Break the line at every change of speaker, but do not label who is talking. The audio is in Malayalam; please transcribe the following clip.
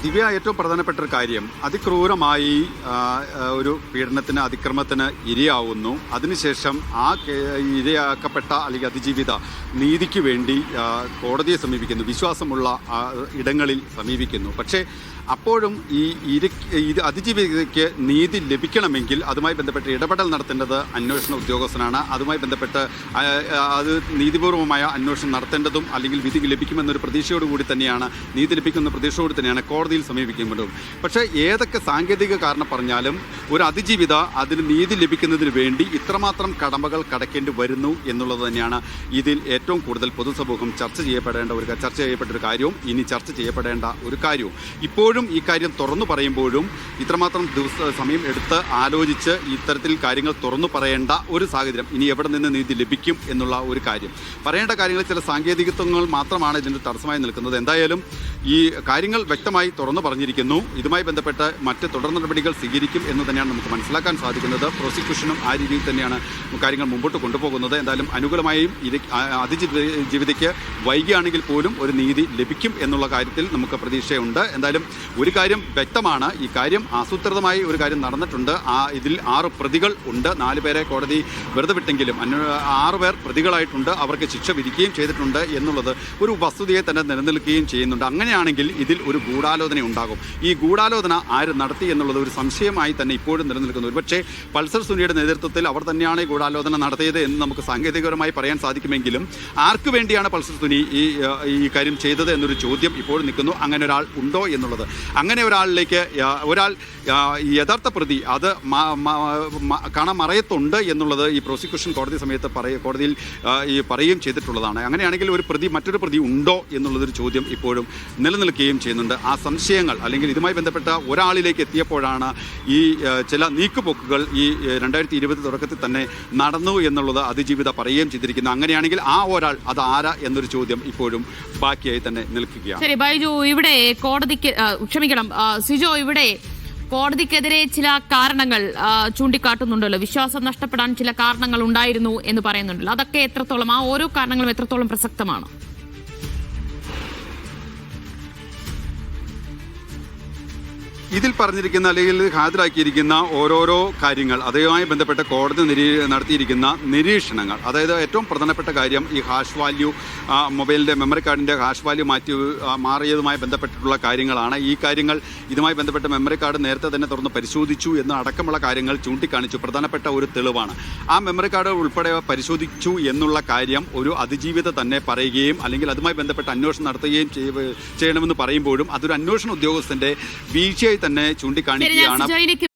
ദിവ്യ, ഏറ്റവും പ്രധാനപ്പെട്ട ഒരു കാര്യം, അതിക്രൂരമായി ഒരു പീഡനത്തിന്, അതിക്രമത്തിന് ഇരയാവുന്നു. അതിനുശേഷം ആ ഇരയാക്കപ്പെട്ട അല്ലെങ്കിൽ അതിജീവിത നീതിക്ക് വേണ്ടി കോടതിയെ സമീപിക്കുന്നു, വിശ്വാസമുള്ള ഇടങ്ങളിൽ സമീപിക്കുന്നു. പക്ഷേ അപ്പോഴും ഇത് അതിജീവിതയ്ക്ക് നീതി ലഭിക്കണമെങ്കിൽ അതുമായി ബന്ധപ്പെട്ട് ഇടപെടൽ നടത്തേണ്ടത് അന്വേഷണ ഉദ്യോഗസ്ഥനാണ്. അതുമായി ബന്ധപ്പെട്ട് അത് നീതിപൂർവമായ അന്വേഷണം നടത്തേണ്ടതും അല്ലെങ്കിൽ വിധി ലഭിക്കുമെന്നൊരു പ്രതീക്ഷയോടുകൂടി തന്നെയാണ്, നീതി ലഭിക്കുന്ന പ്രതീക്ഷയോട് തന്നെയാണ് കോടതിയിൽ സമീപിക്കേണ്ടതും. പക്ഷേ ഏതൊക്കെ സാങ്കേതിക കാരണം പറഞ്ഞാലും ഒരു അതിജീവിത അതിന് നീതി ലഭിക്കുന്നതിന് വേണ്ടി ഇത്രമാത്രം കടമകൾ കടക്കേണ്ടി വരുന്നു എന്നുള്ളത് തന്നെയാണ് ഇതിൽ ഏറ്റവും കൂടുതൽ പൊതുസമൂഹം ചർച്ച ചെയ്യപ്പെട്ട ഒരു കാര്യവും ഇനി ചർച്ച ചെയ്യപ്പെടേണ്ട ഒരു കാര്യവും. ഇപ്പോഴും ഈ കാര്യം തുറന്നു പറയുമ്പോഴും ഇത്രമാത്രം സമയം എടുത്ത് ആലോചിച്ച് ഇത്തരത്തിൽ കാര്യങ്ങൾ തുറന്നു പറയേണ്ട ഒരു സാഹചര്യം, ഇനി എവിടെ നിന്ന് നീതി ലഭിക്കും എന്നുള്ള ഒരു കാര്യം പറയേണ്ട കാര്യങ്ങൾ ചില സാങ്കേതികത്വങ്ങൾ മാത്രമാണ് ഇതിൻ്റെ തടസ്സമായി നിൽക്കുന്നത്. എന്തായാലും ഈ കാര്യങ്ങൾ വ്യക്തമായി തുറന്നു പറഞ്ഞിരിക്കുന്നു. ഇതുമായി ബന്ധപ്പെട്ട് മറ്റ് തുടർ നടപടികൾ സ്വീകരിക്കും എന്ന് തന്നെയാണ് നമുക്ക് മനസ്സിലാക്കാൻ സാധിക്കുന്നത്. പ്രോസിക്യൂഷനും ആ രീതിയിൽ തന്നെയാണ് കാര്യങ്ങൾ മുമ്പോട്ട് കൊണ്ടുപോകുന്നത്. എന്തായാലും അനുകൂലമായും അതിജീവിതയ്ക്ക് വൈകിയാണെങ്കിൽ പോലും ഒരു നീതി ലഭിക്കും എന്നുള്ള കാര്യത്തിൽ നമുക്ക് പ്രതീക്ഷയുണ്ട്. എന്തായാലും ഒരു കാര്യം വ്യക്തമാണ്, ഈ കാര്യം ആസൂത്രിതമായി ഒരു കാര്യം നടന്നിട്ടുണ്ട്. ഇതിൽ 6 പ്രതികൾ ഉണ്ട്. 4 പേരെ കോടതി വെറുതെ വിട്ടെങ്കിലും 6 പേർ പ്രതികളായിട്ടുണ്ട്. അവർക്ക് ശിക്ഷ വിധിക്കുകയും ചെയ്തിട്ടുണ്ട് എന്നുള്ളത് ഒരു വസ്തുതയെ തന്നെ നിലനിൽക്കുകയും ചെയ്യുന്നുണ്ട്. അങ്ങനെയാണെങ്കിൽ ഇതിൽ ഒരു ഗൂഢാലോചന ഉണ്ടാകും. ഈ ഗൂഢാലോചന ആര് നടത്തി എന്നുള്ളത് ഒരു സംശയമായി തന്നെ ഇപ്പോഴും നിലനിൽക്കുന്നു. ഒരുപക്ഷേ പൾസർ സുനിയുടെ നേതൃത്വത്തിൽ അവർ തന്നെയാണ് ഈ ഗൂഢാലോചന നടത്തിയത് എന്ന് നമുക്ക് സാങ്കേതികപരമായി പറയാൻ സാധിക്കുമെങ്കിലും ആർക്ക് വേണ്ടിയാണ് പൾസർ സുനി ഈ കാര്യം ചെയ്തത് എന്നൊരു ചോദ്യം ഇപ്പോഴും നിൽക്കുന്നു. അങ്ങനെ ഒരാൾ ഉണ്ടോ എന്നുള്ളത്. അങ്ങനെ ഒരാളിലേക്ക് ഒരാൾ യഥാർത്ഥ പ്രതി അത് കാണാമറയത്തുണ്ട് എന്നുള്ളത് ഈ പ്രോസിക്യൂഷൻ കോടതി സമയത്ത് കോടതിയിൽ പറയുകയും ചെയ്തിട്ടുള്ളതാണ്. അങ്ങനെയാണെങ്കിൽ ഒരു പ്രതി മറ്റൊരു പ്രതി ഉണ്ടോ എന്നുള്ളതൊരു ചോദ്യം ഇപ്പോഴും നിലനിൽക്കുകയും ചെയ്യുന്നുണ്ട്. ആ സംശയങ്ങൾ അല്ലെങ്കിൽ ഇതുമായി ബന്ധപ്പെട്ട ഒരാളിലേക്ക് എത്തിയപ്പോഴാണ് ഈ ചില നീക്കുപോക്കുകൾ ഈ 2020 തുടക്കത്തിൽ തന്നെ നടന്നു എന്നുള്ളത് അതിജീവിത പറയുകയും ചെയ്തിരിക്കുന്നു. അങ്ങനെയാണെങ്കിൽ ആ ഒരാൾ അത് ആരാ എന്നൊരു ചോദ്യം ഇപ്പോഴും ബാക്കിയായി തന്നെ നിൽക്കുകയാണ്.
ശരി ബൈജു, ഇവിടെ സിജോ, ഇവിടെ കോടതിക്കെതിരെ ചില കാരണങ്ങൾ ചൂണ്ടിക്കാട്ടുന്നുണ്ടല്ലോ. വിശ്വാസം നഷ്ടപ്പെടാൻ ചില കാരണങ്ങൾ ഉണ്ടായിരുന്നു എന്ന് പറയുന്നുണ്ടല്ലോ. അതൊക്കെ എത്രത്തോളം, ആ ഓരോ കാരണങ്ങളും എത്രത്തോളം പ്രസക്തമാണ്?
ഇതിൽ പറഞ്ഞിരിക്കുന്ന അല്ലെങ്കിൽ ഹാജരാക്കിയിരിക്കുന്ന ഓരോരോ കാര്യങ്ങൾ, അതുമായി ബന്ധപ്പെട്ട കോടതി നടത്തിയിരിക്കുന്ന നിരീക്ഷണങ്ങൾ, അതായത് ഏറ്റവും പ്രധാനപ്പെട്ട കാര്യം ഈ ഹാഷ് വാല്യൂ, മൊബൈലിൻ്റെ മെമ്മറി കാർഡിൻ്റെ ഹാഷ് വാല്യൂ മാറിയതുമായി ബന്ധപ്പെട്ടിട്ടുള്ള കാര്യങ്ങളാണ്. ഈ കാര്യങ്ങൾ ഇതുമായി ബന്ധപ്പെട്ട മെമ്മറി കാർഡ് നേരത്തെ തന്നെ തുറന്ന് പരിശോധിച്ചു എന്ന് അടക്കമുള്ള കാര്യങ്ങൾ ചൂണ്ടിക്കാണിച്ചു. പ്രധാനപ്പെട്ട ഒരു തെളിവാണ്. ആ മെമ്മറി കാർഡ് ഉൾപ്പെടെ പരിശോധിച്ചു എന്നുള്ള കാര്യം ഒരു അതിജീവിത തന്നെ പറയുകയും അല്ലെങ്കിൽ അതുമായി ബന്ധപ്പെട്ട അന്വേഷണം നടത്തുകയും ചെയ്യണമെന്ന് പറയുമ്പോഴും അതൊരു അന്വേഷണ ഉദ്യോഗസ്ഥൻ്റെ വീഴ്ചയായി തന്നെ ചൂണ്ടിക്കാണിക്കുകയാണ്.